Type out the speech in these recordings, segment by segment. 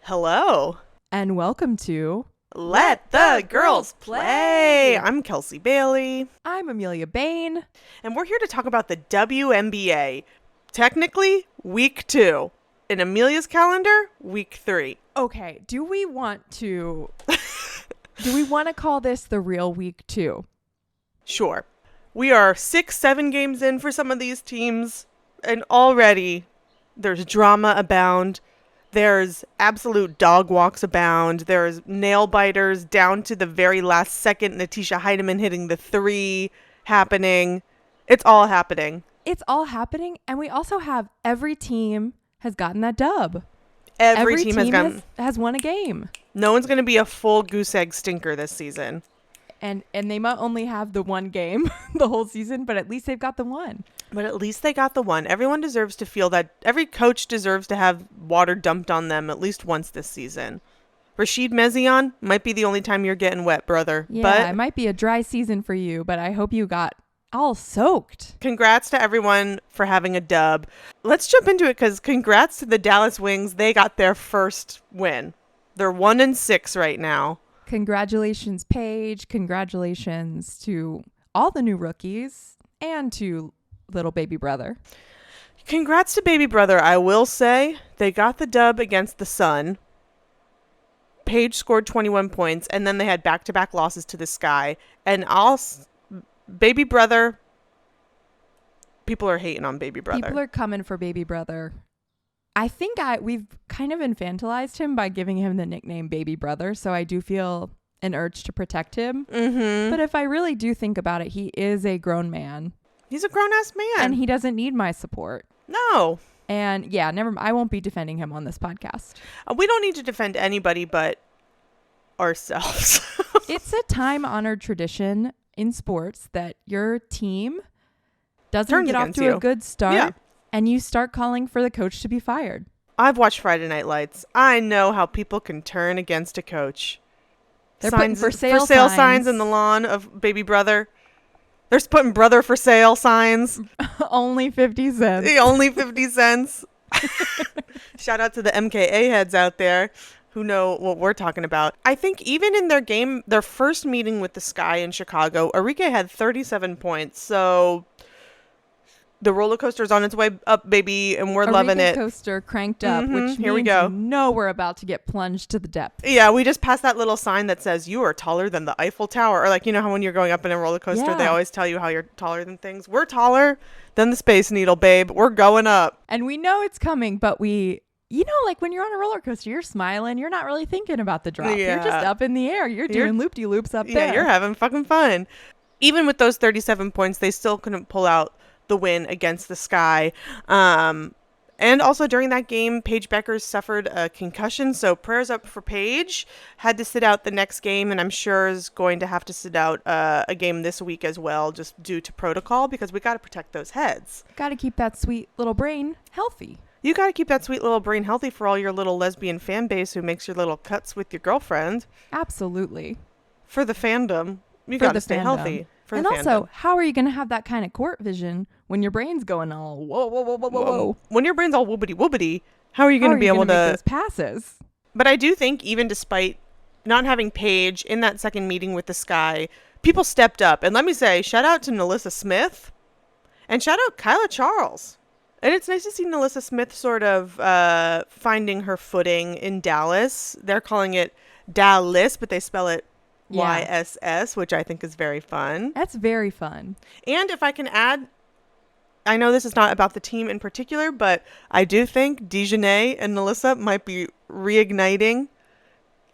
Hello. And welcome to Let the Girls Play. I'm Kelsey Bailey. I'm Amelia Bain. And we're here to talk about the WNBA. Technically, week 2. In Amelia's calendar, week 3. Okay, do we want to call this the real week 2? Sure. We are 6-7 games in for some of these teams, and already there's drama abound. There's absolute dog walks abound. There's nail biters down to the very last second. Natisha Heidemann hitting the 3 happening. It's all happening. It's all happening, and we also have every team has gotten that dub. Every team has won a game. No one's going to be a full goose egg stinker this season. And they might only have the one game the whole season, but at least they've got the one. But at least they got the one. Everyone deserves to feel that. Every coach deserves to have water dumped on them at least once this season. Rashid Mezion might be the only time you're getting wet, brother. Yeah, but it might be a dry season for you, but I hope you got all soaked. Congrats to everyone for having a dub. Let's jump into it because congrats to the Dallas Wings. They got their first win. They're 1-6 right now. Congratulations, Paige. Congratulations to all the new rookies and to little baby brother. Congrats to baby brother. I will say they got the dub against the Sun. Paige scored 21 points, and then they had back-to-back losses to the Sky. And baby brother, people are hating on baby brother. People are coming for baby brother. I think we've kind of infantilized him by giving him the nickname baby brother, so I do feel an urge to protect him. Mm-hmm. But if I really do think about it, he is a grown man. He's a grown-ass man. And he doesn't need my support. No. And yeah, I won't be defending him on this podcast. We don't need to defend anybody but ourselves. It's a time-honored tradition in sports that your team doesn't get off to a good start and you start calling for the coach to be fired. I've watched Friday Night Lights. I know how people can turn against a coach. They're putting for sale signs in the lawn of baby brother. They're putting brother for sale signs. Only 50 cents. Only 50 cents. Shout out to the MKA heads out there who know what we're talking about. I think even in their first meeting with the Sky in Chicago, Rickea had 37 points. So the roller coaster is on its way up, baby, and we're loving it. Rickea coaster cranked up, which here we means go. You know we're about to get plunged to the depths. Yeah, we just passed that little sign that says you are taller than the Eiffel Tower. Or like, you know how when you're going up in a roller coaster, they always tell you how you're taller than things. We're taller than the Space Needle, babe. We're going up. And we know it's coming, but like when you're on a roller coaster, you're smiling. You're not really thinking about the drop. Yeah. You're just up in the air. You're doing loop-de-loops up there. Yeah, you're having fucking fun. Even with those 37 points, they still couldn't pull out the win against the Sky. And also during that game, Paige Beckers suffered a concussion. So prayers up for Paige. Had to sit out the next game, and I'm sure is going to have to sit out a game this week as well, just due to protocol, because we got to protect those heads. Got to keep that sweet little brain healthy. You got to keep that sweet little brain healthy for all your little lesbian fan base who makes your little cuts with your girlfriend. Absolutely. For the fandom. You got to stay healthy. And also, how are you going to have that kind of court vision when your brain's going all whoa? When your brain's all whoopity, how are you going to be able to make those passes? But I do think even despite not having Paige in that second meeting with the Sky, people stepped up. And let me say, shout out to Nalissa Smith and shout out Kyla Charles. And it's nice to see Nalissa Smith sort of finding her footing in Dallas. They're calling it Dallas, but they spell it YSS, which I think is very fun. That's very fun. And if I can add, I know this is not about the team in particular, but I do think Dejanay and Nalissa might be reigniting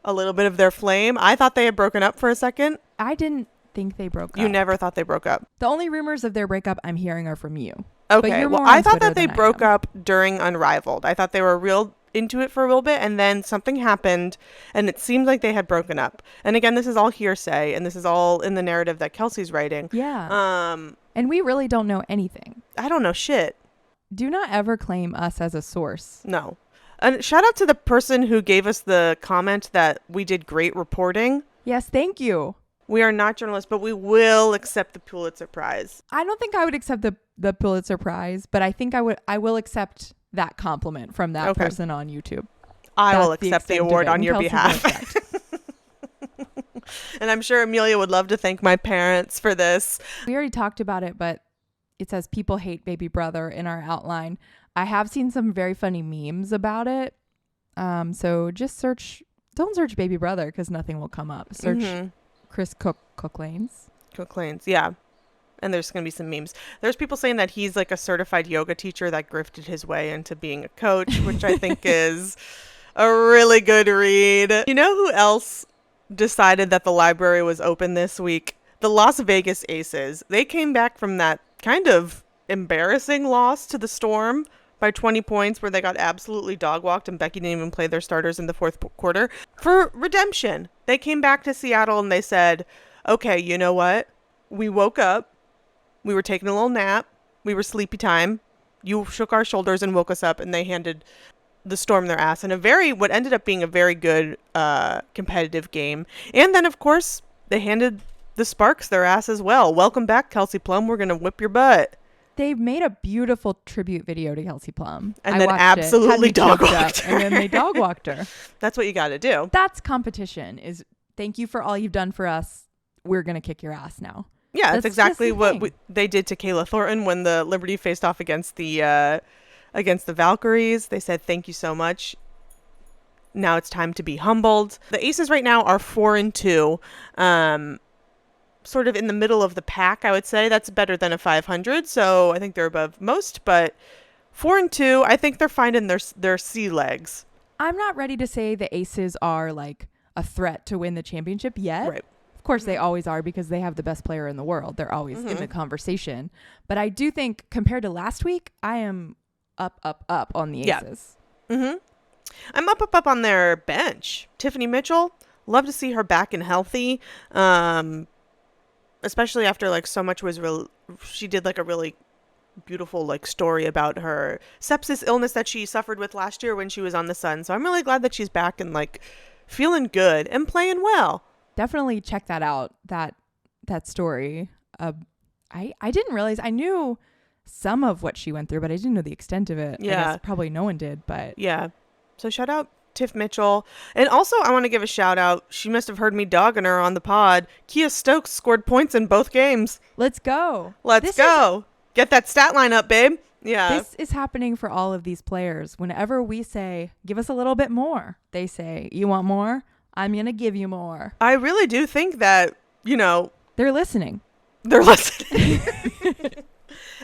a little bit of their flame. I thought they had broken up for a second. I didn't think they broke up. You never thought they broke up. The only rumors of their breakup I'm hearing are from you. Okay, well, I thought that they broke up during Unrivaled. I thought they were real into it for a little bit, and then something happened, and it seemed like they had broken up. And again, this is all hearsay, and this is all in the narrative that Kelsey's writing. Yeah. And we really don't know anything. I don't know shit. Do not ever claim us as a source. No. And shout out to the person who gave us the comment that we did great reporting. Yes, thank you. We are not journalists, but we will accept the Pulitzer Prize. I don't think I would accept the Pulitzer Prize, but I think I will accept that compliment from that person on YouTube. I will accept the award on your behalf. And I'm sure Amelia would love to thank my parents for this. We already talked about it, but it says people hate baby brother in our outline. I have seen some very funny memes about it. So just don't search baby brother because nothing will come up. Search Chris Cook Lanes. Cook Lanes, yeah. And there's going to be some memes. There's people saying that he's like a certified yoga teacher that grifted his way into being a coach, which I think is a really good read. You know who else decided that the library was open this week? The Las Vegas Aces. They came back from that kind of embarrassing loss to the Storm by 20 points where they got absolutely dog-walked and Becky didn't even play their starters in the fourth quarter for redemption. They came back to Seattle and they said, okay, you know what? We woke up. We were taking a little nap. We were sleepy time. You shook our shoulders and woke us up, and they handed the Storm their ass in what ended up being a very good competitive game. And then, of course, they handed the Sparks their ass as well. Welcome back, Kelsey Plum. We're going to whip your butt. They made a beautiful tribute video to Kelsey Plum. And then absolutely dog-walked her. And then they dog-walked her. That's what you got to do. That's competition, is thank you for all you've done for us. We're going to kick your ass now. Yeah, that's exactly what they did to Kayla Thornton when the Liberty faced off against the Valkyries. They said, thank you so much. Now it's time to be humbled. The Aces right now are 4-2. Sort of in the middle of the pack, I would say. That's better than a 500, so I think they're above most. But 4-2, I think they're finding their sea legs. I'm not ready to say the Aces are like a threat to win the championship yet. Right. Of course they always are because they have the best player in the world. They're always in the conversation. But I do think compared to last week, I am up on the Aces. Yeah. I'm up on their bench. Tiffany Mitchell, love to see her back and healthy. Especially after like so much was she did like a really beautiful like story about her sepsis illness that she suffered with last year when she was on the Sun. So I'm really glad that she's back and like feeling good and playing well. Definitely check that out, that story. I didn't realize, I knew some of what she went through, but I didn't know the extent of it. Yeah. I guess probably no one did, but. Yeah. So shout out Tiff Mitchell. And also I want to give a shout out. She must have heard me dogging her on the pod. Kia Stokes scored points in both games. Let's go. Let's go. Get that stat line up, babe. Yeah. This is happening for all of these players. Whenever we say, give us a little bit more, they say, you want more? I'm going to give you more. I really do think that, they're listening. They're listening.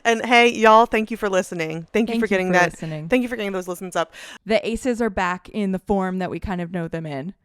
And hey, y'all, thank you for listening. Thank you for getting that. Listening. Thank you for getting those listens up. The Aces are back in the form that we kind of know them in.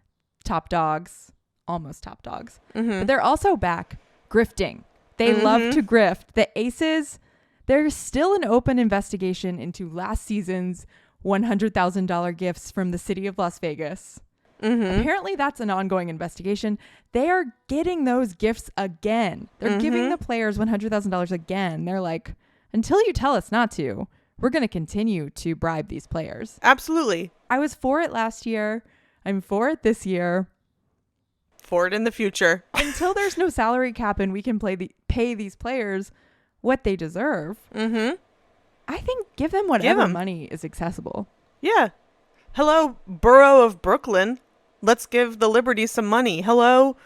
Top dogs, almost top dogs. But they're also back grifting. They love to grift. The Aces, there's still an open investigation into last season's $100,000 gifts from the city of Las Vegas. Apparently that's an ongoing investigation. They are getting those gifts again. They're giving the players $100,000 again. They're like, until you tell us not to, we're going to continue to bribe these players. Absolutely. I was for it last year. I'm for it this year. For it in the future. Until there's no salary cap and we can pay these players what they deserve. I think give them whatever money is accessible. Yeah. Hello, Borough of Brooklyn. Let's give the Liberty some money. Hello,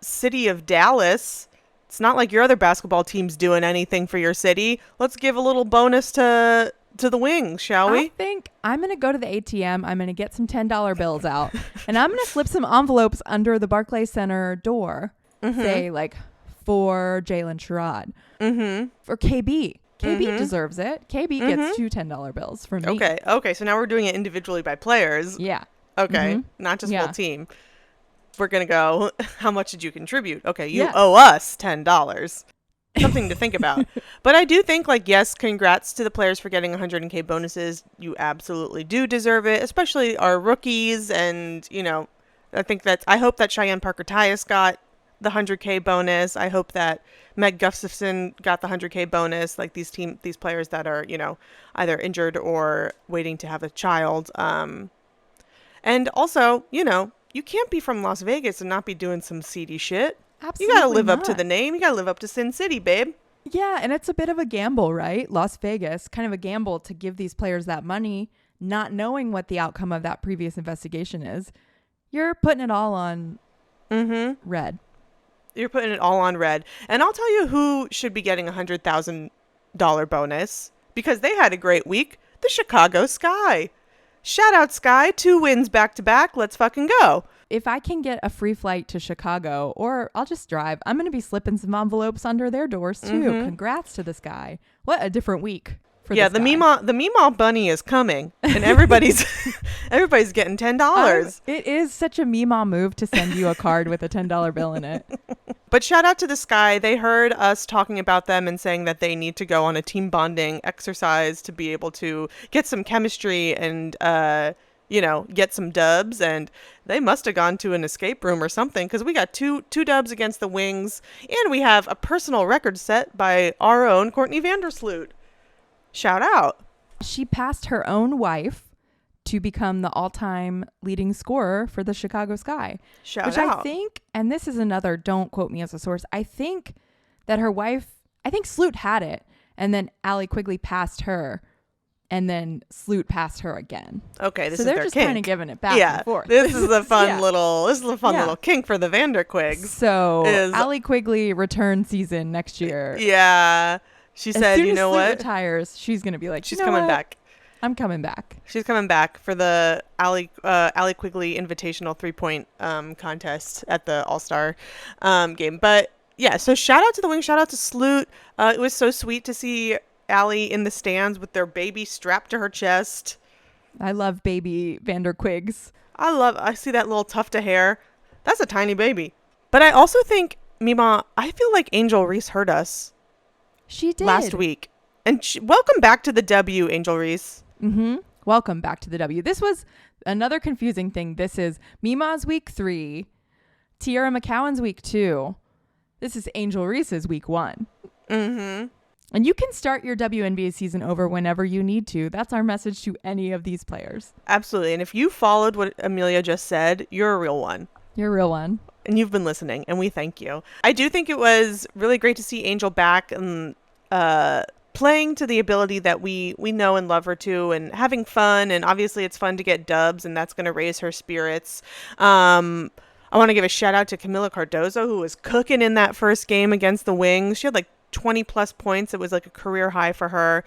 City of Dallas. It's not like your other basketball team's doing anything for your city. Let's give a little bonus to the Wings, shall we? I think I'm going to go to the ATM. I'm going to get some $10 bills out. And I'm going to slip some envelopes under the Barclays Center door. Say, like, for Jalen Sherrod. For KB. KB deserves it. KB gets two $10 bills from me. Okay. So now we're doing it individually by players. Yeah. Okay. Not just full team. We're going to go, how much did you contribute? Okay. You owe us $10. Something to think about. But I do think, like, yes, congrats to the players for getting 100K bonuses. You absolutely do deserve it, especially our rookies. And, I hope that Cheyenne Parker-Tyus got the 100K bonus. I hope that Meg Gustafson got the 100K bonus, like these players that are, either injured or waiting to have a child. And also, you can't be from Las Vegas and not be doing some seedy shit. Absolutely. You got to live up to the name. You got to live up to Sin City, babe. Yeah, and it's a bit of a gamble, right? Las Vegas, kind of a gamble to give these players that money, not knowing what the outcome of that previous investigation is, you're putting it all on Red. You're putting it all on Red. And I'll tell you who should be getting $100,000 bonus because they had a great week. The Chicago Sky. Shout out Sky. 2 wins back to back. Let's fucking go. If I can get a free flight to Chicago, or I'll just drive, I'm going to be slipping some envelopes under their doors too. Congrats to the Sky. What a different week for the Sky. the Meemaw bunny is coming, and everybody's getting $10. It is such a Meemaw move to send you a card with a $10 bill in it. But shout out to the Sky. They heard us talking about them and saying that they need to go on a team bonding exercise to be able to get some chemistry and get some dubs, and they must have gone to an escape room or something because we got two dubs against the Wings, and we have a personal record set by our own Courtney Vandersloot. Shout out. She passed her own wife to become the all-time leading scorer for the Chicago Sky. Shout out. I think, and this is another, don't quote me as a source, I think that her wife, I think Sloot had it, and then Allie Quigley passed her, and then Sloot passed her again. Okay, so they're just kind of giving it back and forth. This is a fun little kink for the Vanderquigs. So Allie Quigley return season next year. Yeah, she said, you know what? what? Retires, she's gonna be like, she's coming back. I'm coming back. She's coming back for the Allie Quigley Invitational 3-point contest at the All-Star game. But yeah, so shout out to the Wings, shout out to Sloot. It was so sweet to see Allie in the stands with their baby strapped to her chest. I love baby Vanderquigs. I see that little tuft of hair. That's a tiny baby. But I also think, Mima, I feel like Angel Reese hurt us. She did. Last week. And welcome back to the W, Angel Reese. Welcome back to the W. This was another confusing thing. This is Mima's week 3, Tiara McCowan's week 2. This is Angel Reese's week 1. And you can start your WNBA season over whenever you need to. That's our message to any of these players. Absolutely. And if you followed what Amelia just said, you're a real one. You're a real one. And you've been listening, and we thank you. I do think it was really great to see Angel back and playing to the ability that we know and love her to, and having fun. And obviously it's fun to get dubs, and that's going to raise her spirits. I want to give a shout out to Camila Cardozo, who was cooking in that first game against the Wings. She had like 20 plus points. It was like a career high for her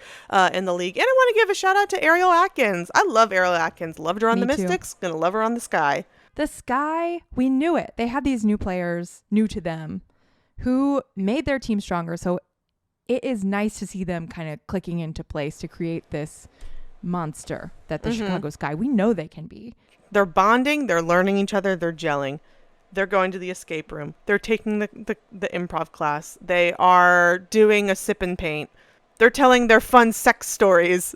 in the league. And I want to give a shout out to Ariel Atkins. I love Ariel Atkins. Loved her on the Mystics. Gonna love her on the Sky. The Sky, we knew it. They had these new players, new to them, who made their team stronger. So it is nice to see them kind of clicking into place to create this monster that the Chicago Sky, we know they can be. They're bonding. They're learning each other. They're gelling. They're going to the escape room. They're taking the improv class. They are doing a sip and paint. They're telling their fun sex stories.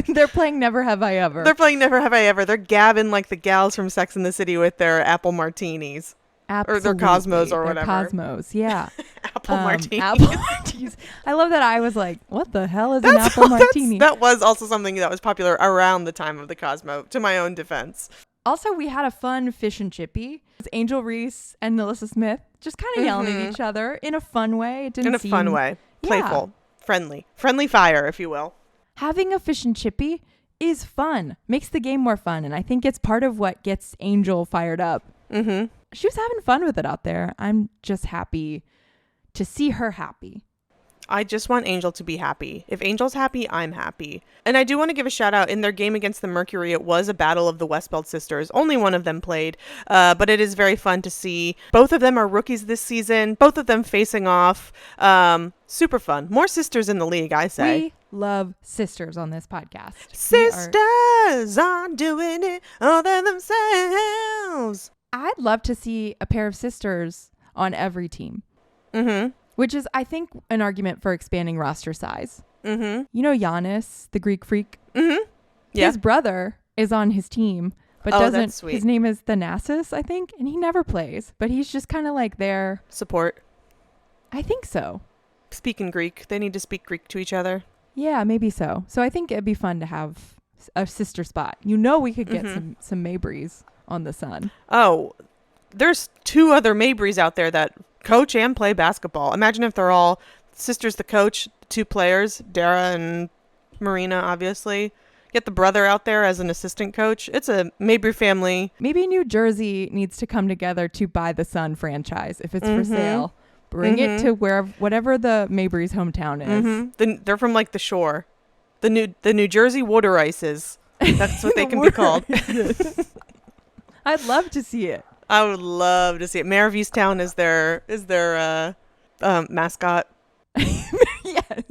They're playing Never Have I Ever. They're gabbing like the gals from Sex and the City with their apple martinis. Absolutely. Or their Cosmos or whatever. Cosmos, yeah. Apple martinis. Apple martinis. I love that I was like, what the hell is an apple martini? That was also something that was popular around the time of the Cosmo, to my own defense. Also, we had a fun fish and chippy. Angel Reese and Melissa Smith just kind of yelling at each other in a fun way. It didn't seem... fun way. Playful. Yeah. Friendly fire, if you will. Having a fish and chippy is fun. Makes the game more fun. And I think it's part of what gets Angel fired up. She was having fun with it out there. I'm just happy to see her happy. I just want Angel to be happy. If Angel's happy, I'm happy. And I do want to give a shout out. In their game against the Mercury, it was a battle of the Westbelt sisters. Only one of them played, but it is very fun to see. Both of them are rookies this season. Both of them facing off. Super fun. More sisters in the league, I say. We love sisters on this podcast. Sisters are doing it all by themselves. I'd love to see a pair of sisters on every team. Which is, I think, an argument for expanding roster size. You know Giannis, the Greek freak? His brother is on his team, but doesn't. His name is Thanasis, I think, and he never plays. But he's just kind of like their... support. I think so. Speaking Greek. They need to speak Greek to each other. Yeah, maybe so. So I think it'd be fun to have a sister spot. You know we could get some Mabrys on the Sun. Oh, there's 2 other Mabrys out there that coach and play basketball. Imagine if they're all sisters, the coach, 2 players, Dara and Marina, obviously. Get the brother out there as an assistant coach. It's a Mabry family. Maybe New Jersey needs to come together to buy the Sun franchise if it's for sale. Bring it to whatever the Mabry's hometown is. They're from like the shore, the New Jersey Water Ices. That's what they can be called. I'd love to see it. I would love to see it. Mayor of Easttown is their mascot. Yes.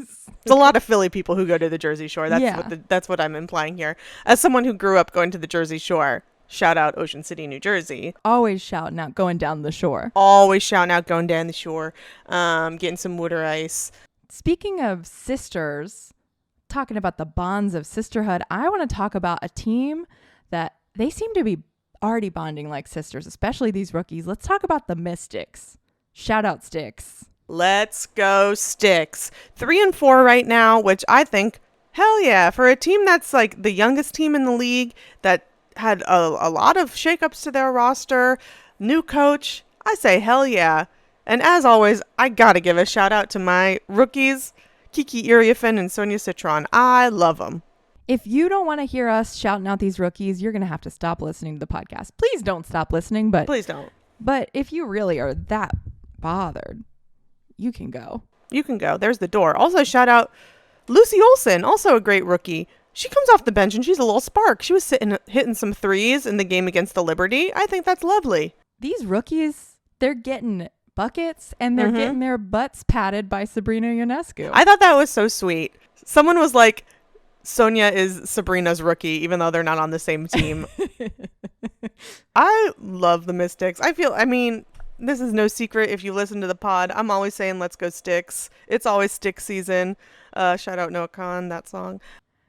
There's a lot of Philly people who go to the Jersey Shore. That's what I'm implying here. As someone who grew up going to the Jersey Shore, shout out Ocean City, New Jersey. Always shouting out going down the shore. Always shouting out going down the shore, getting some water ice. Speaking of sisters, talking about the bonds of sisterhood, I want to talk about a team that they seem to be already bonding like sisters, especially these rookies. Let's talk about the Mystics. Shout out Sticks. Let's go Sticks. 3-4 right now, which I think, hell yeah, for a team that's like the youngest team in the league that had a lot of shakeups to their roster, new coach, I say hell yeah. And as always, I gotta give a shout out to my rookies, Kiki Iriafen and Sonia Citron. I love them. If you don't want to hear us shouting out these rookies, you're going to have to stop listening to the podcast. Please don't stop listening, but please don't. But if you really are that bothered, you can go. You can go. There's the door. Also, shout out Lucy Olson, also a great rookie. She comes off the bench and she's a little spark. She was hitting some threes in the game against the Liberty. I think that's lovely. These rookies, they're getting buckets and they're getting their butts patted by Sabrina Ionescu. I thought that was so sweet. Someone was like, Sonia is Sabrina's rookie, even though they're not on the same team. I love the Mystics. I mean, this is no secret if you listen to the pod. I'm always saying, let's go Sticks. It's always Stick season. Shout out Noah Kahan, that song.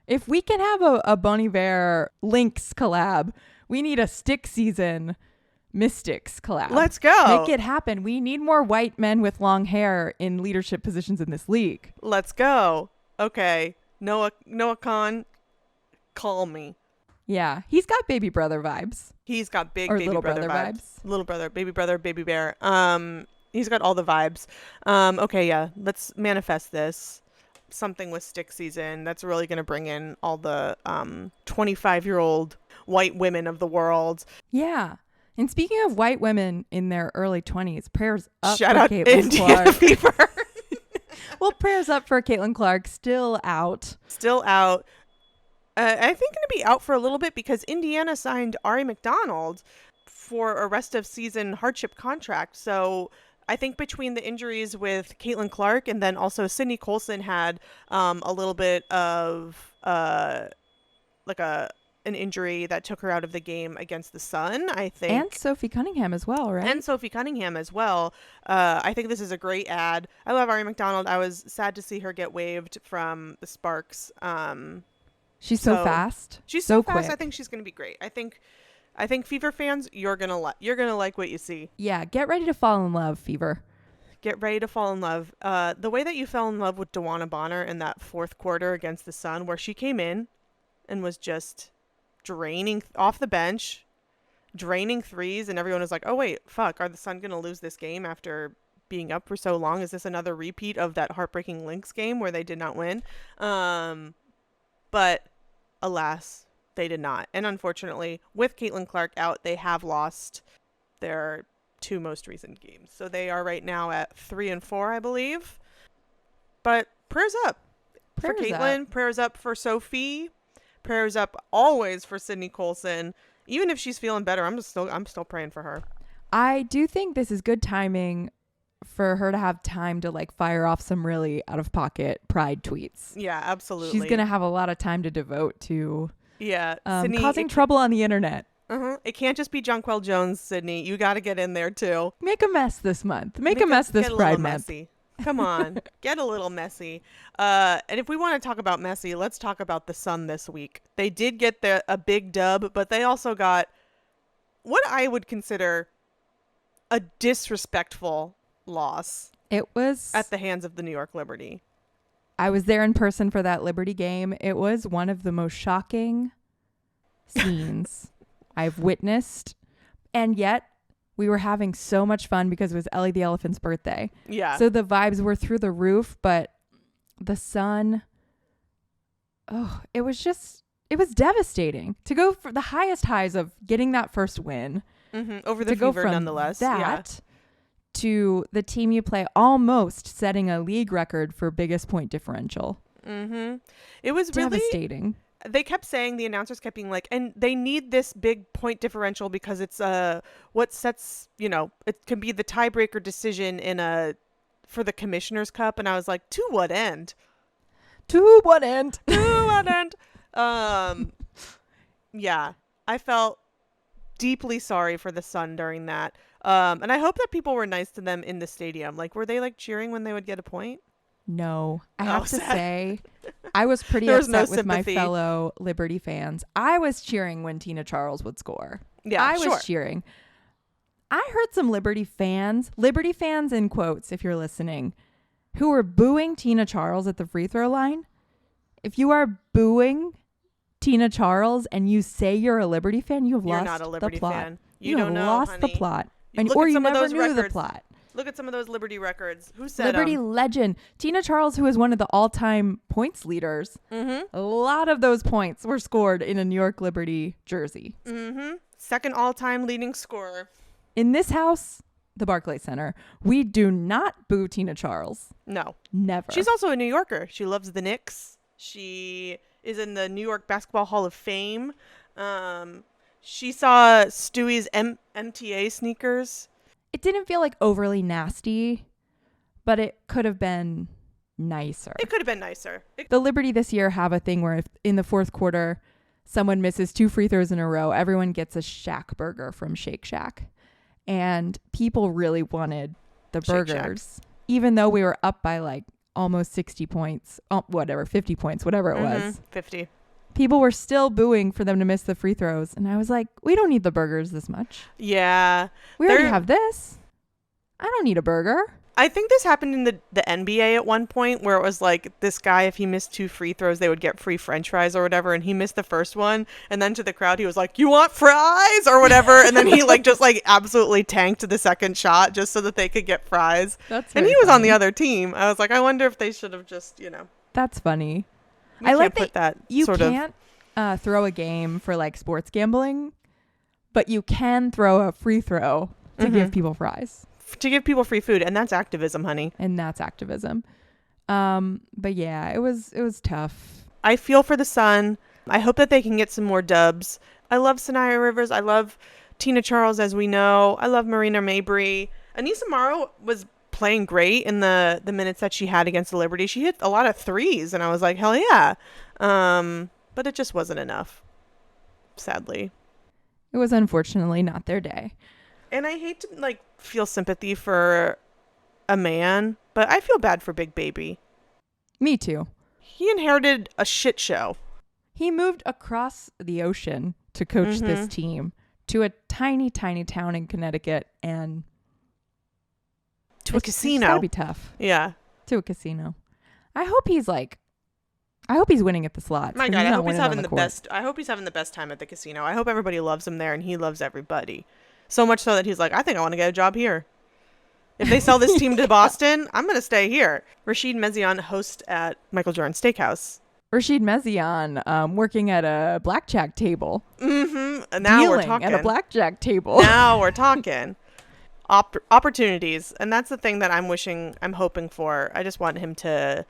If we can have a Bon Iver Lynx collab, we need a Stick season Mystics collab. Let's go. Make it happen. We need more white men with long hair in leadership positions in this league. Let's go. Okay. Noah Kahan, call me. Yeah, he's got baby brother vibes. He's got big or baby brother vibes. Little brother, baby bear. He's got all the vibes. Okay, yeah. Let's manifest this. Something with Stick season that's really going to bring in all the 25-year-old white women of the world. Yeah. And speaking of white women in their early 20s, prayers up Shout for out Caitlin Indiana Clark. Fever. Well, prayers up for Caitlin Clark, still out. I think going to be out for a little bit because Indiana signed Ari McDonald for a rest of season hardship contract. So I think between the injuries with Caitlin Clark and then also Sydney Colson had a little bit of an injury that took her out of the game against the Sun, I think. And Sophie Cunningham as well, right? I think this is a great ad. I love Ari McDonald. I was sad to see her get waived from the Sparks. She's so fast. She's so quick. fast. I think she's going to be great. I think Fever fans, you're going to like what you see. Yeah, get ready to fall in love, Fever. Get ready to fall in love. The way that you fell in love with DeWanna Bonner in that fourth quarter against the Sun, where she came in and was just draining off the bench, draining threes, and everyone was like, oh wait, fuck, are the Sun gonna lose this game after being up for so long? Is this another repeat of that heartbreaking Lynx game where they did not win? But alas, they did not. And unfortunately, with Caitlin Clark out, they have lost their two most recent games. So they are right now at 3-4, I believe. But prayers up for Caitlin, prayers up for Sophie. Prayers up always for Sydney Colson. Even if she's feeling better, I'm still praying for her. I do think this is good timing for her to have time to like fire off some really out of pocket pride tweets. Yeah, absolutely. She's going to have a lot of time to devote to Sydney, causing trouble on the internet. It can't just be Jonquel Jones, Sydney. You got to get in there too. Make a mess this month. Make a mess this Pride month. Messy. Come on, get a little messy. And if we want to talk about messy, let's talk about the Sun this week. They did get a big dub, but they also got what I would consider a disrespectful loss. It was at the hands of the New York Liberty. I was there in person for that Liberty game. It was one of the most shocking scenes I've witnessed. And yet we were having so much fun because it was Ellie the Elephant's birthday. Yeah. So the vibes were through the roof, but the Sun, it was it was devastating to go for the highest highs of getting that first win. Over the to go Fever, from nonetheless. that to the team you play almost setting a league record for biggest point differential. It was really devastating. They kept saying, the announcers kept being like, and they need this big point differential because it's what sets, it can be the tiebreaker decision for the Commissioner's Cup. And I was like, to what end? To what end? To what end? Yeah, I felt deeply sorry for the Sun during that. And I hope that people were nice to them in the stadium. Like, were they like cheering when they would get a point? No, I have to say, I was pretty There was upset no with my sympathy. fellow Liberty fans. I was cheering when Tina Charles would score. Yeah, I sure. was cheering. I heard some Liberty fans in quotes, if you're listening, who were booing Tina Charles at the free throw line. If you are booing Tina Charles and you say you're a Liberty fan, you're You're lost not a Liberty the plot. fan. You don't know, lost honey. the plot. Look Or at you some of never those knew the records. plot. Look at some of those Liberty records. Who said Liberty legend. Tina Charles, who is one of the all-time points leaders. A lot of those points were scored in a New York Liberty jersey. Second all-time leading scorer. In this house, the Barclays Center, we do not boo Tina Charles. No. Never. She's also a New Yorker. She loves the Knicks. She is in the New York Basketball Hall of Fame. She saw Stewie's MTA sneakers. It didn't feel like overly nasty, but it could have been nicer. It could have been nicer. The Liberty this year have a thing where if in the fourth quarter someone misses 2 free throws in a row, everyone gets a Shack burger from Shake Shack. And people really wanted the burgers, even though we were up by like almost 60 points, 50 points, whatever it was. 50. People were still booing for them to miss the free throws. And I was like, we don't need the burgers this much. Yeah. We already have this. I don't need a burger. I think this happened in the NBA at one point where it was like this guy, if he missed 2 free throws, they would get free French fries or whatever. And he missed the first one. And then to the crowd, he was like, you want fries or whatever. And then he just absolutely tanked the second shot just so that they could get fries. And he was on the other team. I was like, I wonder if they should have just, That's funny. I like that you can't throw a game for like sports gambling, but you can throw a free throw to give people fries. To give people free food, and that's activism, honey. And that's activism. But yeah, it was tough. I feel for the Sun. I hope that they can get some more dubs. I love Sanaya Rivers. I love Tina Charles, as we know. I love Marina Mabrey. Anissa Morrow was playing great in the minutes that she had against the Liberty. She hit a lot of threes, and I was like, hell yeah. But it just wasn't enough, sadly. It was unfortunately not their day. And I hate to feel sympathy for a man, but I feel bad for Big Baby. Me too. He inherited a shit show. He moved across the ocean to coach this team to a tiny, tiny town in Connecticut and to a casino. That'd be tough. Yeah. To a casino. I hope he's winning at the slots. My God, I hope he's having the best. I hope he's having the best time at the casino. I hope everybody loves him there and he loves everybody. So much so that he's like, I think I want to get a job here. If they sell this team to Boston, I'm going to stay here. Rashid Mezian, host at Michael Jordan Steakhouse. Rashid Mezian, working at a blackjack table. And now we're talking. At a blackjack table. Now we're talking. Opportunities. And that's the thing that I'm hoping for. I just want him to,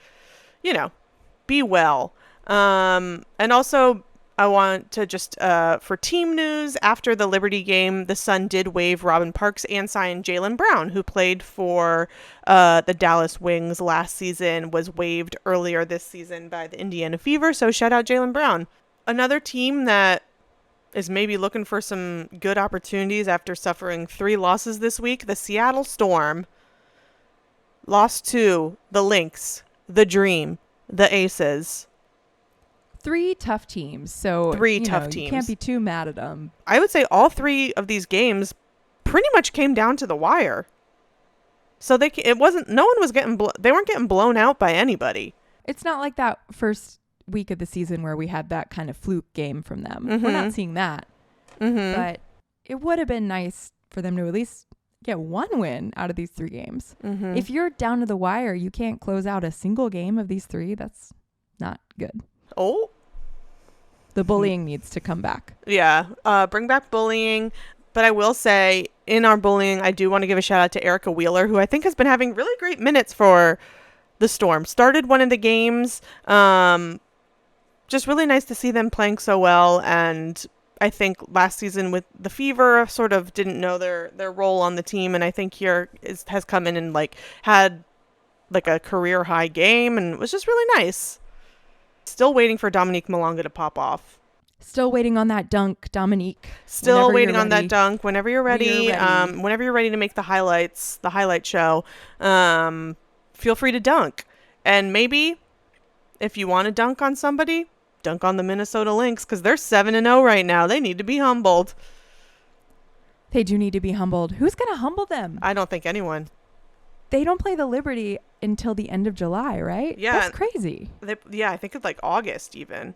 be well. And also, I want to just, for team news, after the Liberty game, the Sun did waive Robin Parks and sign Jaylen Brown, who played for the Dallas Wings last season, was waived earlier this season by the Indiana Fever. So shout out Jaylen Brown. Another team that is maybe looking for some good opportunities after suffering 3 losses this week, the Seattle Storm lost to the Lynx, the Dream, the Aces. 3 tough teams. So 3 tough teams. You can't be too mad at them. I would say all 3 of these games pretty much came down to the wire. So they weren't getting blown out by anybody. It's not like that first week of the season where we had that kind of fluke game from them. We're not seeing that. But it would have been nice for them to at least get 1 win out of these 3 games. If you're down to the wire, you can't close out a single game of these 3. That's not good. Oh, The bullying needs to come back. Yeah. Bring back bullying. But I will say, in our bullying, I do want to give a shout out to Erica Wheeler, who I think has been having really great minutes for the Storm. Started one of the games. Just really nice to see them playing so well. And I think last season with the Fever sort of didn't know their role on the team. And I think here has come in and like had like a career high game. And it was just really nice. Still waiting for Dominique Malonga to pop off. Still waiting on that dunk, Dominique. Still waiting on that dunk. Whenever you're ready, whenever you're ready to make the highlight show, feel free to dunk. And maybe if you want to dunk on somebody, dunk on the Minnesota Lynx, because they're 7-0 right now. They need to be humbled. They do need to be humbled. Who's going to humble them? I don't think anyone. They don't play the Liberty until the end of July, right? Yeah. That's crazy. I think it's like August even.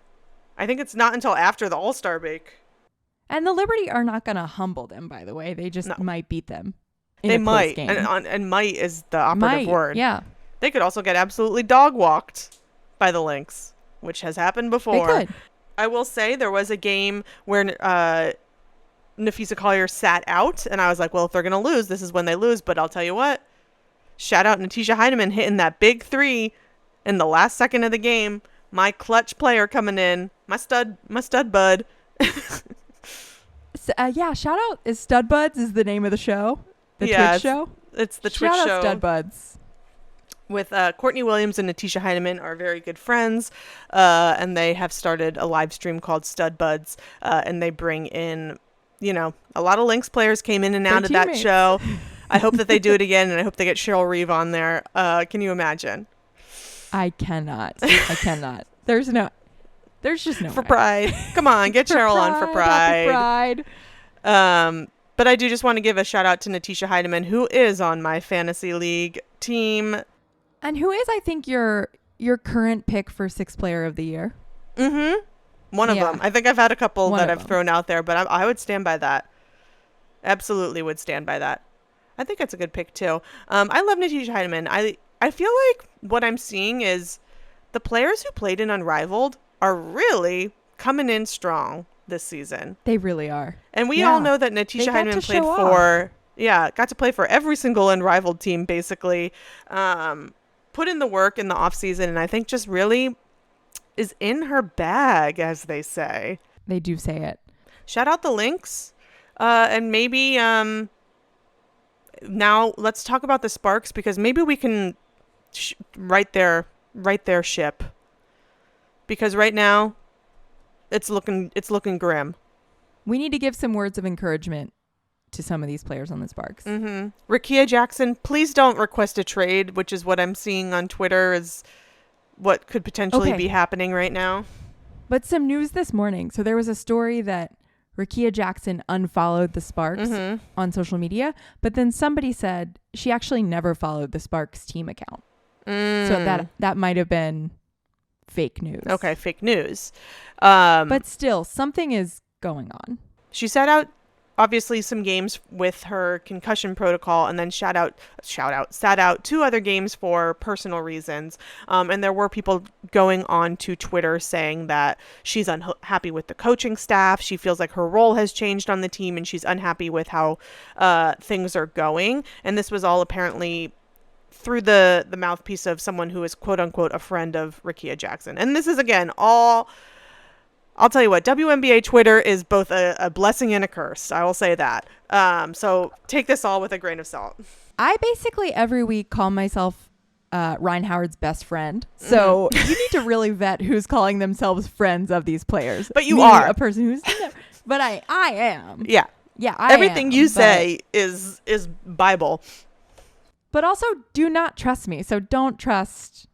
I think it's not until after the All-Star break. And the Liberty are not going to humble them, by the way. They just might beat them. They might. And might is the operative word. Yeah. They could also get absolutely dog-walked by the Lynx, which has happened before. They could. I will say there was a game where Nafisa Collier sat out, and I was like, well, if they're going to lose, this is when they lose. But I'll tell you what. Shout out Natisha Heidemann hitting that big 3 in the last second of the game. My clutch player coming in. My stud bud. Yeah, shout out. Is Stud Buds is the name of the show? Twitch show? It's the Twitch show. Shout out Stud Buds. With Courtney Williams and Natisha Heidemann are very good friends. And they have started a live stream called Stud Buds. And they bring in, a lot of Lynx players came in and out of that show. I hope that they do it again, and I hope they get Cheryl Reeve on there. Can you imagine? I cannot. There's just no for way. Pride. Come on, get Cheryl on for Pride. Happy Pride. But I do just want to give a shout out to Natisha Heidemann, who is on my fantasy league team, and who is, I think, your current pick for 6th player of the year. Mm-hmm. One of them. I think I've had a couple that I've thrown out there, but I would stand by that. Absolutely would stand by that. I think that's a good pick too. I love Natisha Heidemann. I feel like what I'm seeing is the players who played in Unrivaled are really coming in strong this season. They really are. And we all know that Natisha Heidemann got to play for every single Unrivaled team, basically. Put in the work in the off season, and I think just really is in her bag, as they say. They do say it. Shout out the Lynx. And maybe now let's talk about the Sparks, because maybe we can right their ship, because right now it's looking grim. We need to give some words of encouragement to some of these players on the Sparks. Rickea Jackson, please don't request a trade, which is what I'm seeing on Twitter is what could potentially be happening right now. But some news this morning. So there was a story that Rickea Jackson unfollowed the Sparks on social media, but then somebody said she actually never followed the Sparks team account. So that might have been fake news. Okay, fake news. But still, something is going on. She sat out, obviously, some games with her concussion protocol, and then sat out 2 other games for personal reasons. And there were people going on to Twitter saying that she's unhappy with the coaching staff. She feels like her role has changed on the team, and she's unhappy with how things are going. And this was all apparently through the mouthpiece of someone who is quote unquote a friend of Rickea Jackson. And this is, again, all, I'll tell you what, WNBA Twitter is both a blessing and a curse. I will say that. So take this all with a grain of salt. I basically every week call myself Ryan Howard's best friend. So you need to really vet who's calling themselves friends of these players. But you are a person who's, but I am. Yeah. Yeah. Everything you say is Bible. But also do not trust me. So don't trust,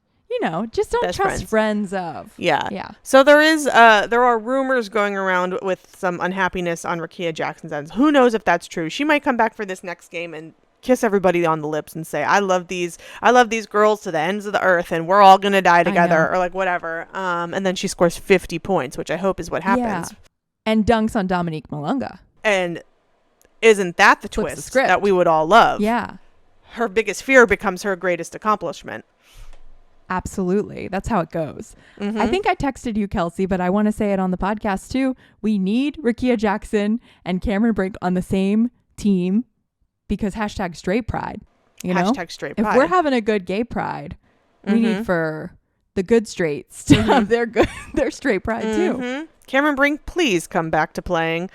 just don't trust friends of. Yeah. Yeah. So there are rumors going around with some unhappiness on Rickea Jackson's end. Who knows if that's true? She might come back for this next game and kiss everybody on the lips and say, I love these girls to the ends of the earth, and we're all going to die together, or like whatever. And then she scores 50 points, which I hope is what happens. Yeah. And dunks on Dominique Malonga. And isn't that the twist that we would all love? Yeah. Her biggest fear becomes her greatest accomplishment. Absolutely. That's how it goes. Mm-hmm. I think I texted you, Kelsey, but I want to say it on the podcast too. We need Rickea Jackson and Cameron Brink on the same team because hashtag straight pride. You know? Hashtag straight pride. If we're having a good gay pride, we Mm-hmm. need for the good straights to have their straight pride too. Mm-hmm. Cameron Brink, please come back to playing.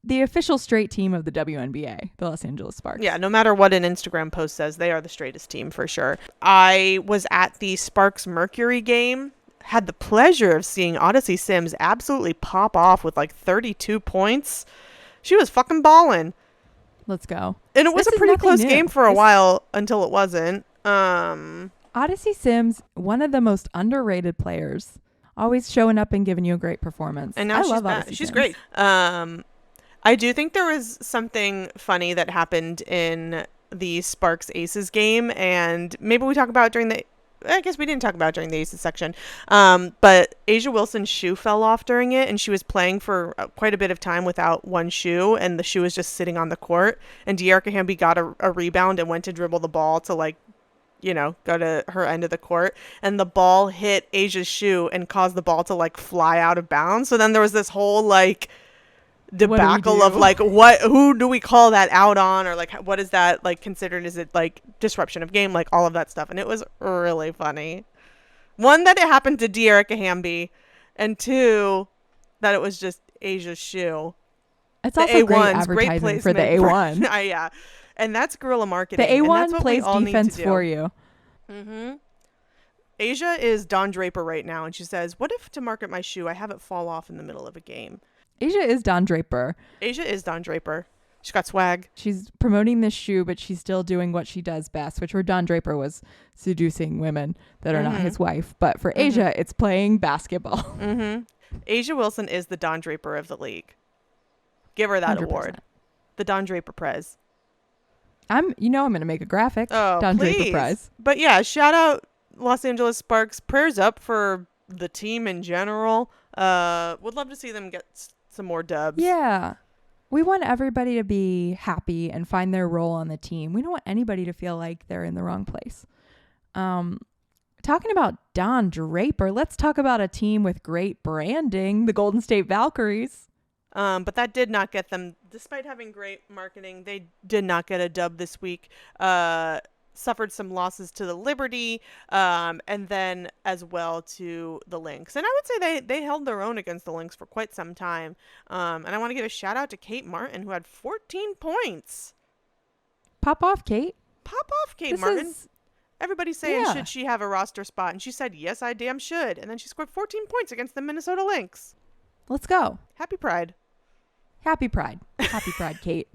The official straight team of the WNBA, the Los Angeles Sparks. Yeah, no matter what an Instagram post says, they are the straightest team for sure. I was at the Sparks Mercury game, had the pleasure of seeing Odyssey Sims absolutely pop off with like 32 points. She was fucking balling. Let's go. And it was This a is pretty nothing close new. game for a while until it wasn't. Odyssey Sims, one of the most underrated players, always showing up and giving you a great performance. And now I she's love back. Odyssey She's Sims. great. I do think there was something funny that happened in the Sparks Aces game, and maybe we talk about it during the. I guess we didn't talk about it during the Aces section. But Asia Wilson's shoe fell off during it, and she was playing for quite a bit of time without one shoe, and the shoe was just sitting on the court. And De'Arca Hamby got a rebound and went to dribble the ball to go to her end of the court, and the ball hit Asia's shoe and caused the ball to fly out of bounds. So then there was this whole debacle of who do we call that out on, or what is that considered? Is it disruption of game, all of that stuff? And it was really funny. One, that it happened to De'Arca Hamby, and two, that it was just Asia's shoe. It's The also great A1's advertising for the placement. A1. Yeah, and that's guerrilla marketing. The and that's A1 what plays we all need defense to do. for you. Mm-hmm. Asia is Don Draper right now, and she says, "What if to market my shoe, I have it fall off in the middle of a game?" Asia is Don Draper. Asia is Don Draper. She's got swag. She's promoting this shoe, but she's still doing what she does best, which for Don Draper was seducing women that are not his wife. But for Asia, it's playing basketball. Mm-hmm. Asia Wilson is the Don Draper of the league. Give her that 100%. award. The Don Draper Prez. I'm going to make a graphic. Oh, Don please. Draper Prize. But yeah, shout out Los Angeles Sparks. Prayers up for the team in general. Would love to see them get some more dubs. Yeah. We want everybody to be happy and find their role on the team. We don't want anybody to feel like they're in the wrong place. Talking about Don Draper, let's talk about a team with great branding, the Golden State Valkyries. But that did not get them, despite having great marketing, they did not get a dub this week. Suffered some losses to the Liberty, and then as well to the Lynx. And I would say they held their own against the Lynx for quite some time. And I want to give a shout out to Kate Martin, who had 14 points. Pop off, Kate. Pop off, Kate This Martin. is Everybody's saying, Yeah. should she have a roster spot? And she said, yes, I damn should. And then she scored 14 points against the Minnesota Lynx. Let's go. Happy Pride. Happy Pride. Happy Pride, Kate.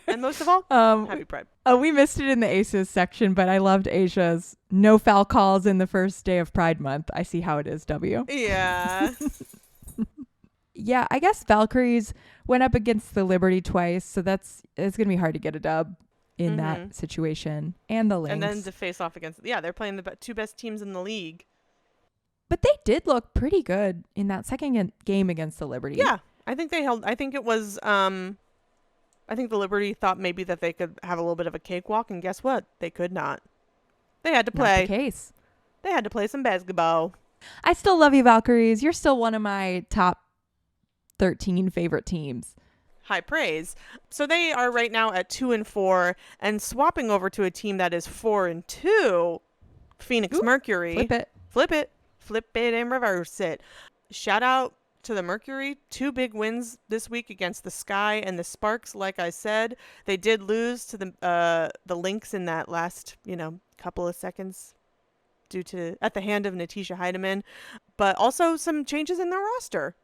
And most of all, happy Pride. We missed it in the Aces section, but I loved Asia's no foul calls in the first day of Pride Month. I see how it is, W. Yeah. Yeah, I guess Valkyries went up against the Liberty twice, so it's going to be hard to get a dub in that situation. And the Lynx. And then to face off against, they're playing the two best teams in the league. But they did look pretty good in that second game against the Liberty. Yeah, I think they held. I think it was. I think the Liberty thought maybe that they could have a little bit of a cakewalk, and guess what? They could not. They had to play. Not the case. They had to play some basketball. I still love you, Valkyries. You're still one of my top 13 favorite teams. High praise. So they are right now at 2-4, and swapping over to a team that is 4-2. Phoenix Ooh, Mercury. Flip it. Flip it and reverse it. Shout out to the Mercury. 2 big wins this week against the Sky and the Sparks. Like I said, they did lose to the Lynx in that last couple of seconds at the hand of Natisha Heidemann, but also some changes in their roster.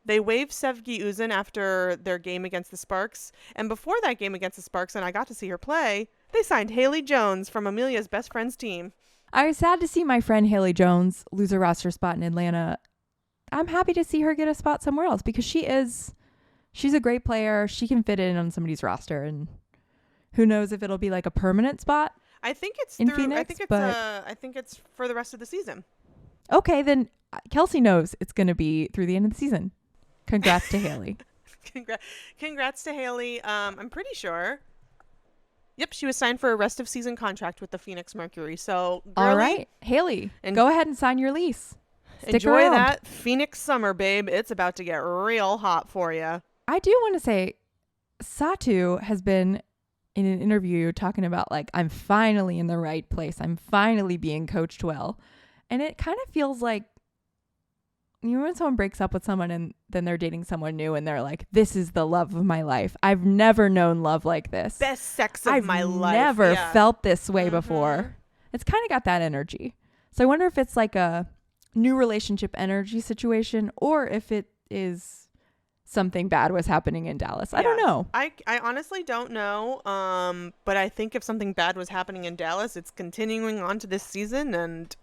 They waived Sevgi Uzun after their game against the Sparks, and before that game against the Sparks, and I got to see her play, they signed Haley Jones from Amelia's best friend's team. I was sad to see my friend Haley Jones lose a roster spot in Atlanta. I'm happy to see her get a spot somewhere else because she's a great player. She can fit in on somebody's roster, and who knows if it'll be like a permanent spot. I think it's in through. Phoenix, I think it's for the rest of the season. Okay, then Kelsey knows it's going to be through the end of the season. Congrats to Haley. Congrats to Haley. I'm pretty sure Yep, she was signed for a rest of season contract with the Phoenix Mercury. So, All girly, right, Haley, and go ahead and sign your lease. Stick enjoy around. that Phoenix summer, babe. It's about to get real hot for you. I do want to say, Satu has been in an interview talking about like, I'm finally in the right place. I'm finally being coached well. And it kind of feels like, you know, when someone breaks up with someone and then they're dating someone new and they're like, this is the love of my life. I've never known love like this. Best sex of my life. I've never Yeah. felt this way before. It's kind of got that energy. So I wonder if it's like a new relationship energy situation or if it is something bad was happening in Dallas. I don't know. I honestly don't know. But I think if something bad was happening in Dallas, it's continuing on to this season and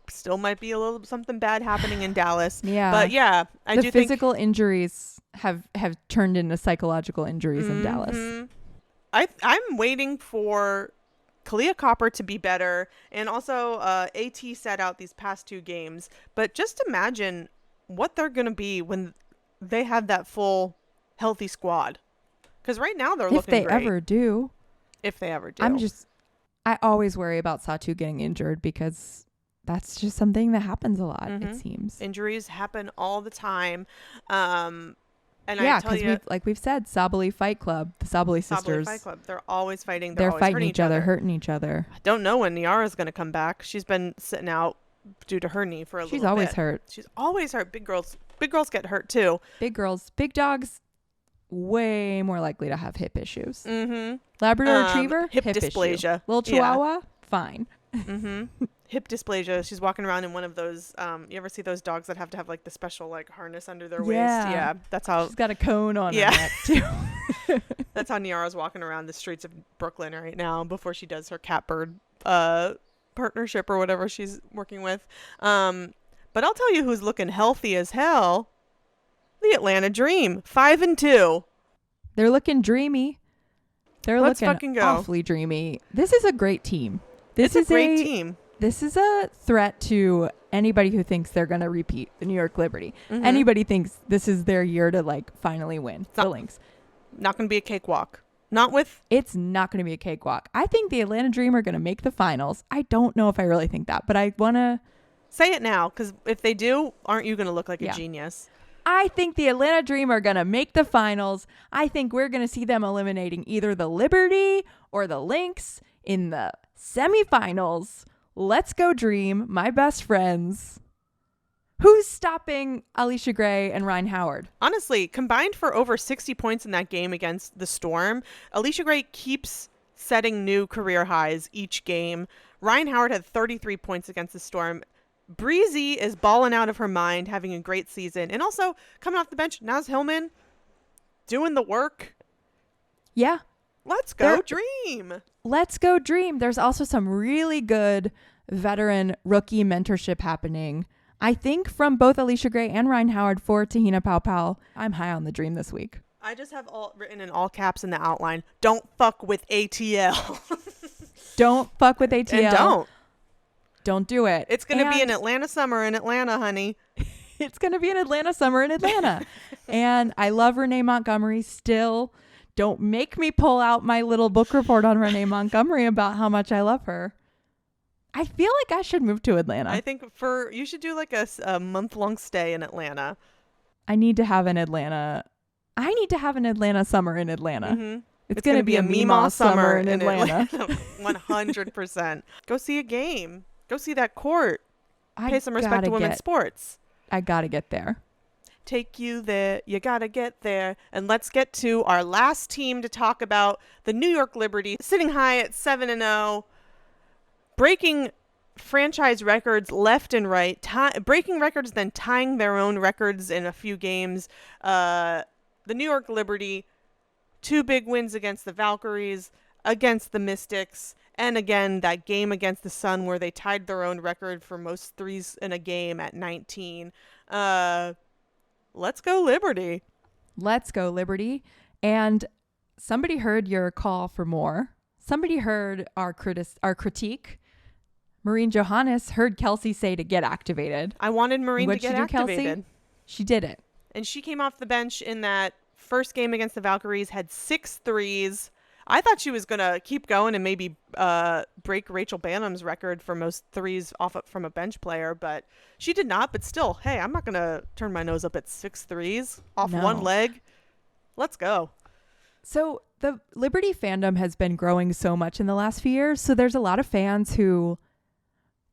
still might be a little something bad happening in Dallas. Yeah. But yeah, I do the think physical injuries have turned into psychological injuries in Dallas. I'm waiting for Kalia Copper to be better, and also AT sat out these past 2 games. But just imagine what they're going to be when they have that full healthy squad. Because right now they're looking great. If they ever do. If they ever do. I always worry about Satu getting injured because that's just something that happens a lot, it seems. Injuries happen all the time. And yeah, I tell you, like we've said, Sabali Fight Club, the Sabali sisters. Fight Club, they're always fighting. They're always fighting hurting each other, hurting each other. I don't know when Niara's going to come back. She's been sitting out due to her knee for a little bit. She's always hurt. She's always hurt. Big girls get hurt too. Big dogs, way more likely to have hip issues. Mm-hmm. Labrador Retriever, hip dysplasia. Issue. Little Chihuahua, fine. Mm-hmm. Hip dysplasia. She's walking around in one of those. You ever see those dogs that have to have like the special like harness under their waist? Yeah, that's how. She's got a cone on her neck too. That's how Niara's walking around the streets of Brooklyn right now before she does her catbird partnership or whatever she's working with. But I'll tell you who's looking healthy as hell. The Atlanta Dream, 5-2. They're looking dreamy. Let's looking fucking go. Awfully dreamy. This is a great team. It's a great team. This is a threat to anybody who thinks they're going to repeat the New York Liberty. Mm-hmm. Anybody thinks this is their year to like finally win the Lynx. Not going to be a cakewalk. It's not going to be a cakewalk. I think the Atlanta Dream are going to make the finals. I don't know if I really think that, but I want to say it now because if they do, aren't you going to look like a genius? I think the Atlanta Dream are going to make the finals. I think we're going to see them eliminating either the Liberty or the Lynx in the semifinals. Let's go Dream, my best friends. Who's stopping Alicia Gray and Ryan Howard? Honestly, combined for over 60 points in that game against the Storm, Alicia Gray keeps setting new career highs each game. Ryan Howard had 33 points against the Storm. Breezy is balling out of her mind, having a great season. And also, coming off the bench, Naz Hillman doing the work. Yeah. Let's go Dream. Let's go Dream. There's also some really good veteran rookie mentorship happening. I think from both Alicia Gray and Ryan Howard for Tahina Paopao. I'm high on the Dream this week. I just have all written in all caps in the outline. Don't fuck with ATL. Don't fuck with ATL. And don't do it. It's going to be an Atlanta summer in Atlanta, honey. It's going to be an Atlanta summer in Atlanta. And I love Renee Montgomery still. Don't make me pull out my little book report on Renee Montgomery about how much I love her. I feel like I should move to Atlanta. I think you should do like a month-long stay in Atlanta. I need to have an Atlanta summer in Atlanta. Mm-hmm. It's going to be a Meemaw summer in Atlanta. 100%. Go see a game. Go see that court. Pay some respect to women's sports. I got to get there. Take you there. You got to get there. And let's get to our last team to talk about, the New York Liberty, sitting high at 7-0, breaking franchise records left and right, breaking records, then tying their own records in a few games. The New York Liberty, 2 big wins against the Valkyries, against the Mystics, and again, that game against the Sun where they tied their own record for most threes in a game at 19. Let's go Liberty. Let's go Liberty. And somebody heard your call for more. Somebody heard our critique. Maureen Johannes heard Kelsey say to get activated. I wanted Maureen to get activated. Kelsey? She did it. And she came off the bench in that first game against the Valkyries, had 6 threes. I thought she was going to keep going and maybe break Rachel Bannum's record for most threes from a bench player, but she did not. But still, hey, I'm not going to turn my nose up at 6 threes off one leg. Let's go. So the Liberty fandom has been growing so much in the last few years. So there's a lot of fans who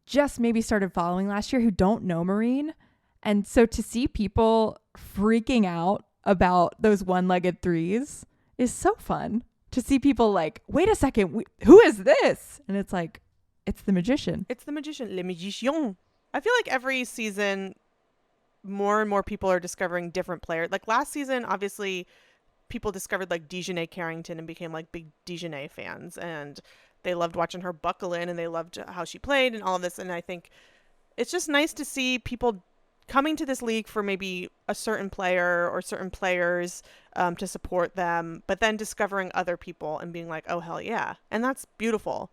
just maybe started following last year who don't know Marine. And so to see people freaking out about those one-legged threes is so fun. To see people like, wait a second, who is this? And it's like, it's the magician. It's the magician, le magicien. I feel like every season, more and more people are discovering different players. Like last season, obviously, people discovered like Dejanay Carrington and became like big Dejanay fans. And they loved watching her buckle in and they loved how she played and all of this. And I think it's just nice to see people coming to this league for maybe a certain player or certain players to support them, but then discovering other people and being like, oh, hell yeah. And that's beautiful.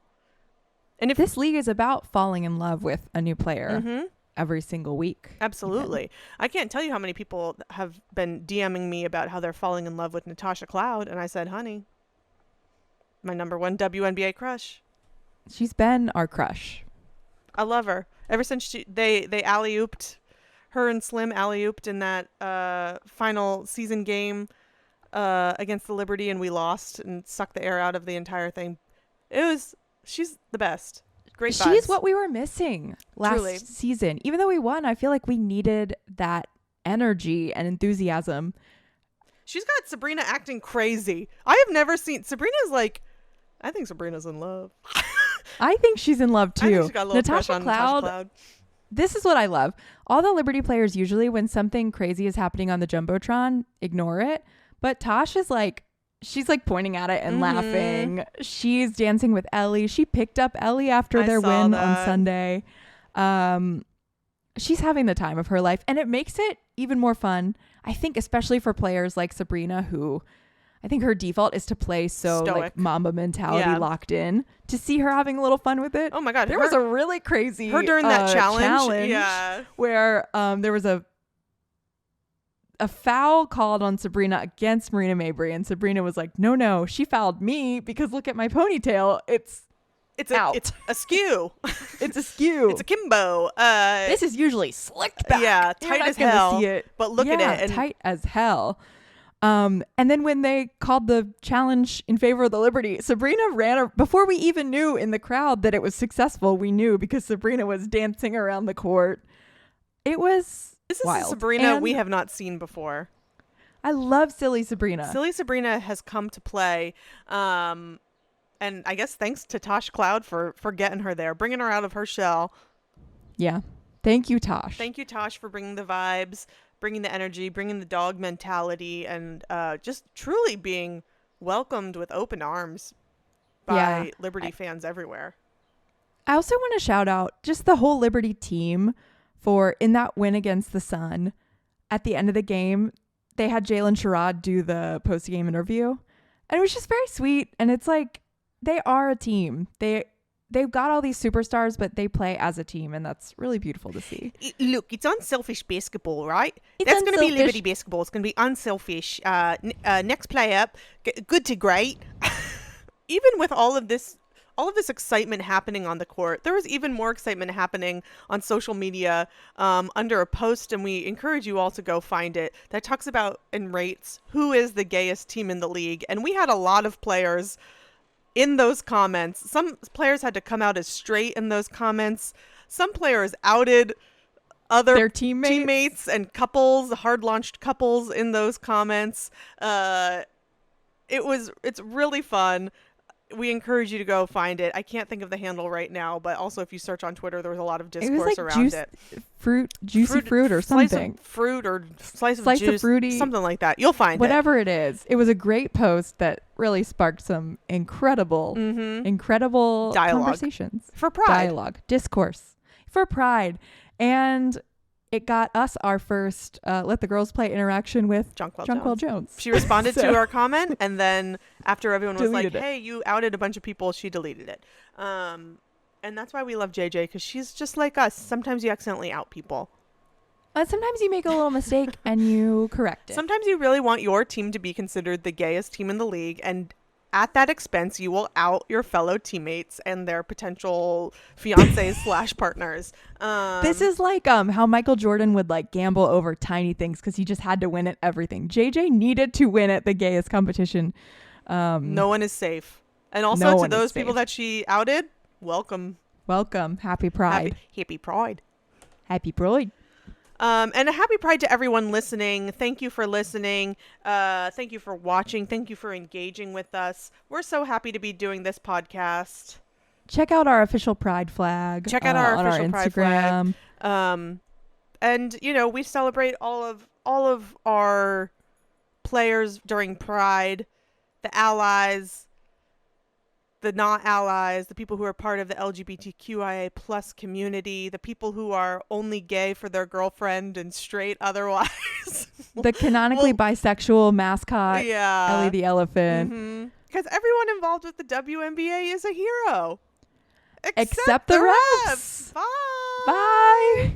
And if this league is about falling in love with a new player every single week. Absolutely. Even. I can't tell you how many people have been DMing me about how they're falling in love with Natasha Cloud. And I said, honey, my #1 WNBA crush. She's been our crush. I love her. Ever since they alley-ooped, her and Slim alley-ooped in that final season game against the Liberty, and we lost and sucked the air out of the entire thing. She's the best. Great vibes. She's what we were missing last season. Even though we won, I feel like we needed that energy and enthusiasm. She's got Sabrina acting crazy. I have never seen Sabrina's like. I think Sabrina's in love. I think she's in love too. I think she's got a little crush on Natasha Cloud. This is what I love. All the Liberty players usually, when something crazy is happening on the Jumbotron, ignore it. But Tosh is like, she's like pointing at it and laughing. She's dancing with Ellie. She picked up Ellie after their win on Sunday. She's having the time of her life. And it makes it even more fun, I think, especially for players like Sabrina, who I think her default is to play so stoic, like Mamba mentality locked in. To see her having a little fun with it. Oh my God. There was a really crazy her during that challenge where there was a foul called on Sabrina against Marina Mabry, and Sabrina was like, no, she fouled me because look at my ponytail. It's out. It's askew. It's askew. It's a kimbo. This is usually slicked back. Yeah, tight as hell. See it. But look at it. And tight as hell. And then when they called the challenge in favor of the Liberty, Sabrina ran before we even knew in the crowd that it was successful. We knew because Sabrina was dancing around the court. It was This is wild. a Sabrina we have not seen before. I love Silly Sabrina. Silly Sabrina has come to play. And I guess thanks to Tosh Cloud for getting her there, bringing her out of her shell. Yeah. Thank you, Tosh. Thank you, Tosh, for bringing the vibes, bringing the energy, bringing the dog mentality, and just truly being welcomed with open arms by Liberty fans everywhere. I also want to shout out just the whole Liberty team for in that win against the Sun. At the end of the game, they had Jalen Sherrod do the post-game interview. And it was just very sweet. And it's like, they are a team. They've got all these superstars, but they play as a team, and that's really beautiful to see. Look, it's unselfish basketball, right? It's that's going to be Liberty basketball. It's going to be unselfish. Next play up, good to great. Even with all of this excitement happening on the court, there was even more excitement happening on social media under a post, and we encourage you all to go find it, that talks about and rates who is the gayest team in the league. And we had a lot of players in those comments. Some players had to come out as straight in those comments. Some players outed their teammates and couples, hard-launched couples in those comments. It's really fun. We encourage you to go find it. I can't think of the handle right now, but also if you search on Twitter, there was a lot of discourse around it. Juicy fruit or something. Slice of fruity. Something like that. You'll find whatever it is. It was a great post that really sparked some incredible dialogue. Conversations. For Pride. Discourse. For Pride. And it got us our first Let the Girls Play interaction with Jonquel Jones. She responded to our comment, and then after everyone was like, hey, you outed a bunch of people, she deleted it. And that's why we love JJ, because she's just like us. Sometimes you accidentally out people. Sometimes you make a little mistake and you correct it. Sometimes you really want your team to be considered the gayest team in the league, and at that expense, you will out your fellow teammates and their potential fiancés slash partners. This is like how Michael Jordan would like gamble over tiny things because he just had to win at everything. JJ needed to win at the gayest competition. No one is safe. And also No to one is those people safe. that she outed, welcome. Welcome. Happy Pride. Happy Pride. Happy Pride. And a happy Pride to everyone listening. Thank you for listening. Thank you for watching. Thank you for engaging with us. We're so happy to be doing this podcast. Check out our official Pride flag. Check out our on official our Pride Instagram. flag. And you know, we celebrate all of our players during Pride, the allies, the not allies, the people who are part of the LGBTQIA plus community, the people who are only gay for their girlfriend and straight otherwise. The canonically bisexual mascot, Yeah. Ellie the elephant. Because everyone involved with the WNBA is a hero. Except the refs. Bye. Bye.